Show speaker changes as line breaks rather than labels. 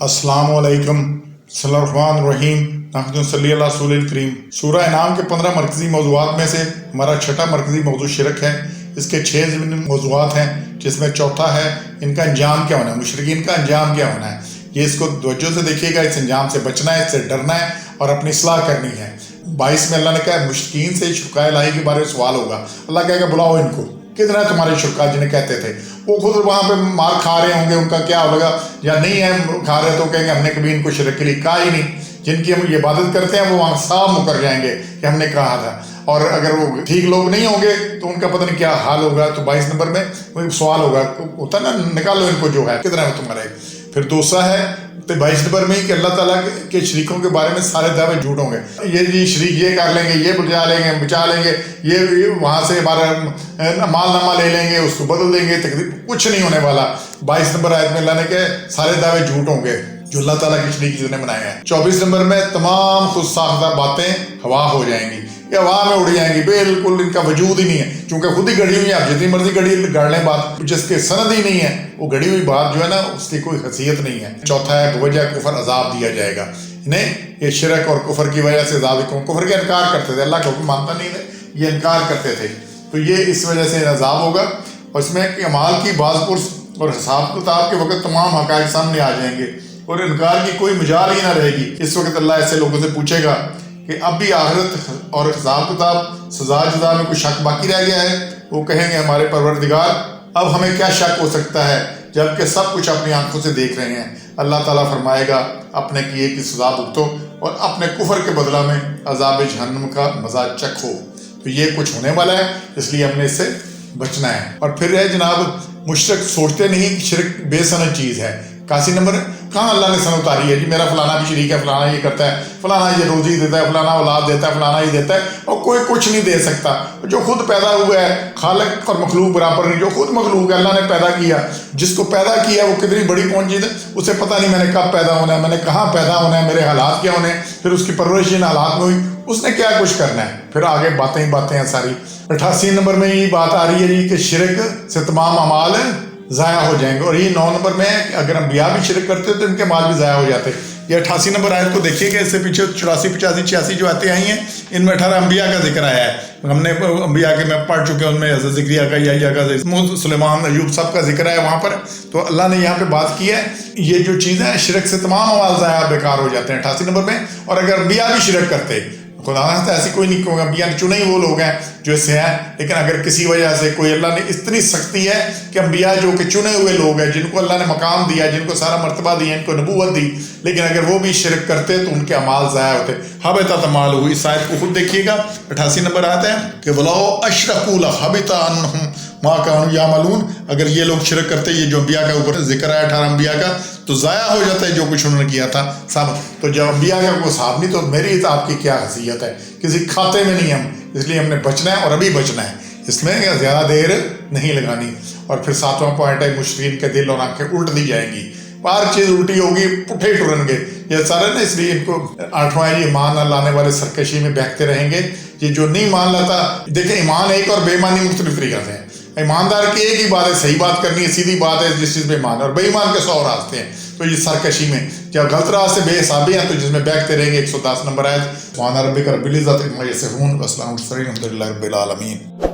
अस्सलाम वालेकुम बिस्मिल्लाहिर्रहमानिर्रहीम नहमदुलिल्लाहि सल्ली अला रसूलिल करीम। सूरह इनाम के 15 मरकज़ी मौज़ूआत में से हमारा छठा मरकज़ी मौज़ू शिरक है। इसके 6 ज़िमनी मौज़ूआत हैं, जिसमें चौथा है इनका अंजाम क्या होना है, मुशरिकीन का अंजाम क्या होना है। ये इसको तवज्जो से देखिएगा, इस अंजाम से बचना है, इससे डरना है और अपनी इस्लाह करनी है। 22 में अल्लाह ने कहा मुशरिकीन से शुरकाए इलाही के बारे में सवाल होगा। अल्लाह कहेगा बुलाओ इनको, कितना है तुम्हारे शुरका जिन्हें कहते थे, वो खुद वहाँ पे मार खा रहे होंगे, उनका क्या होगा या नहीं है खा रहे तो कहेंगे हमने कभी इनको शिरक के लिए कहा ही नहीं। जिनकी हम ये इबादत करते हैं वो वहाँ साफ मुकर जाएंगे कि हमने कहा था। और अगर वो ठीक लोग नहीं होंगे तो उनका पता नहीं क्या हाल होगा। तो 22 नंबर में वही सवाल होगा, होता ना, निकालो इनको जो है, कितना है तुम्हारे। फिर दूसरा है तो 22 नंबर में ही कि अल्लाह ताला के शरीकों के बारे में सारे दावे झूठ होंगे। ये जी शरीक ये कर लेंगे, ये बचा लेंगे, ये वहाँ से हमारा मालनामा ले लेंगे, उसको बदल देंगे, तकरीब कुछ नहीं होने वाला। 22 नंबर आयत में अल्लाह ने कहा सारे दावे झूठ होंगे जो अल्लाह ताला के शरीक जिन्होंने बनाए हैं। 24 नंबर में तमाम खुद साख्ता बातें हवा हो जाएंगी, ये हवा में उड़ जाएंगी, बिल्कुल इनका वजूद ही नहीं है, क्योंकि खुद ही गढ़ी हुई है। आप जितनी मर्जी गढ़ लें बात, जिसके सनद ही नहीं है, वो गढ़ी हुई बात जो है ना उसकी कोई हैसियत नहीं है। चौथा है बवजह कुफर अजाब दिया जाएगा इन्हें। ये शिरक और कुफर की वजह से अजाब, कुफर का इनकार करते थे, अल्लाह का हुक्म मानता नहीं थे, ये इनकार करते थे, तो ये इस वजह से अजाब होगा। और इसमें अमाल की बाज़पुरस और हिसाब किताब के वक्त तमाम हक़ाइक़ सामने आ जाएंगे और इनकार की कोई मजाल ही ना रहेगी। इस वक्त अल्लाह ऐसे लोगों से पूछेगा कि अब भी आखिरत और हिसाब किताब सजा जजा में कोई शक बाकी रह गया है। वो कहेंगे हमारे परवरदिगार अब हमें क्या शक हो सकता है, जबकि सब कुछ अपनी आंखों से देख रहे हैं। अल्लाह ताला फरमाएगा अपने किए की सजा भुगतो और अपने कुफर के बदला में अजाब जहन्नम का मजा चखो। तो ये कुछ होने वाला है, इसलिए हमने इससे बचना है। और फिर है जनाब मुशरिक सोचते नहीं कि शिरक बेसनद चीज़ है। 81 नंबर कहाँ अल्लाह ने सन उतारी है जी मेरा फलाना भी शरीक है, फलाना ये करता है, फलाना ये रोजी देता है, फलाना औलाद देता है, फलाना ये देता है, और कोई कुछ नहीं दे सकता। जो खुद पैदा हुआ है, खालिक और मखलूक बराबर नहीं, जो खुद मखलूक है अल्लाह ने पैदा किया, जिसको पैदा किया वो कितनी बड़ी कौन चीज़ है, उसे पता नहीं मैंने कब पैदा होना है, मैंने कहाँ पैदा होना है, मेरे हालात क्या होने हैं, फिर उसकी परवरिश इन हालात में हुई, उसने क्या कुछ करना है। फिर आगे बातें ही बातें हैं सारी। 88 नंबर में ये बात आ रही है जी कि शिरक से तमाम अमाल ज़ाया हो जाएंगे। और ये 9 नंबर में है कि अगर अम्बिया भी शिरक करते तो इनके माल भी ज़ाया हो जाते। ये 88 नंबर आयत को देखिएगा, इससे पीछे 84, 85, 86 जो आते आई हैं, इनमें 18 अम्बिया का जिक्र आया है। हमने अम्बिया के में पढ़ चुके हैं, उनमें हज़रत ज़करिया का, याह्या का, सुलेमान, अय्यूब सब का जिक्र है वहाँ पर। तो अल्लाह ने यहाँ पे बात की है ये जो चीज़ें हैं शिरक से तमाम अमाल ज़ाया बेकार हो जाते हैं 88 नंबर में। और अगर अम्बिया भी शिरक करते, खुदा तो ऐसी कोई नहीं होगा, अम्बिया ने चुने ही वो लोग हैं जो इससे हैं। लेकिन अगर किसी वजह से कोई, अल्लाह ने इतनी सख्ती है कि अम्बिया जो कि चुने हुए लोग हैं, जिनको अल्लाह ने मकाम दिया, जिनको सारा मर्तबा दिया, इनको नबूवत दी, लेकिन अगर वो भी शिरक करते तो उनके अमाल ज़ाया होते। हबता तमाल हुई। इस आयत को खुद देखिएगा, 88 नंबर आता है कि वलाओ अशरकू हबता अन्हुम मा कानू यामलून। अगर ये लोग शिरक करते, ये जो अम्बिया का ऊपर जिक्र है 18 अम्बिया का, तो ज़ाया हो जाता है जो कुछ उन्होंने किया था सब। तो जब अम्बिया का कोई हिसाब नहीं, तो मेरी तो आपकी क्या हैसियत है, किसी खाते में नहीं हम। इसलिए हमने बचना है और अभी बचना है, इसमें ज़्यादा देर नहीं लगानी। और फिर 7वां पॉइंट है मुशरिकीन के दिल और आंखें उल्ट दी जाएंगी, हर चीज़ उल्टी होगी, पुठे टुरनगे ये सारे ना। इसलिए इनको 8वां है, ये ईमान न लाने वाले सरकशी में बहते रहेंगे। ये जो नहीं मान लाता, देखें ईमान एक और बेईमानी मुख्तलिफ तरीक़े से है। ईमानदार की एक ही बात है, सही बात करनी है, सीधी बात है जिस चीज़ में ईमान है, और बेईमान के 100 रास्ते हैं। तो ये सरकशी में जब गलत रास्ते बेहिसाबी हैं तो जिसमें बहते रहेंगे। 110 नंबर आयत, सुब्हान रब्बिका रब्बिल इज़्ज़ति अम्मा यसिफून व सलामुन अलल मुरसलीन वल्हम्दुलिल्लाहि रब्बिल आलमीन।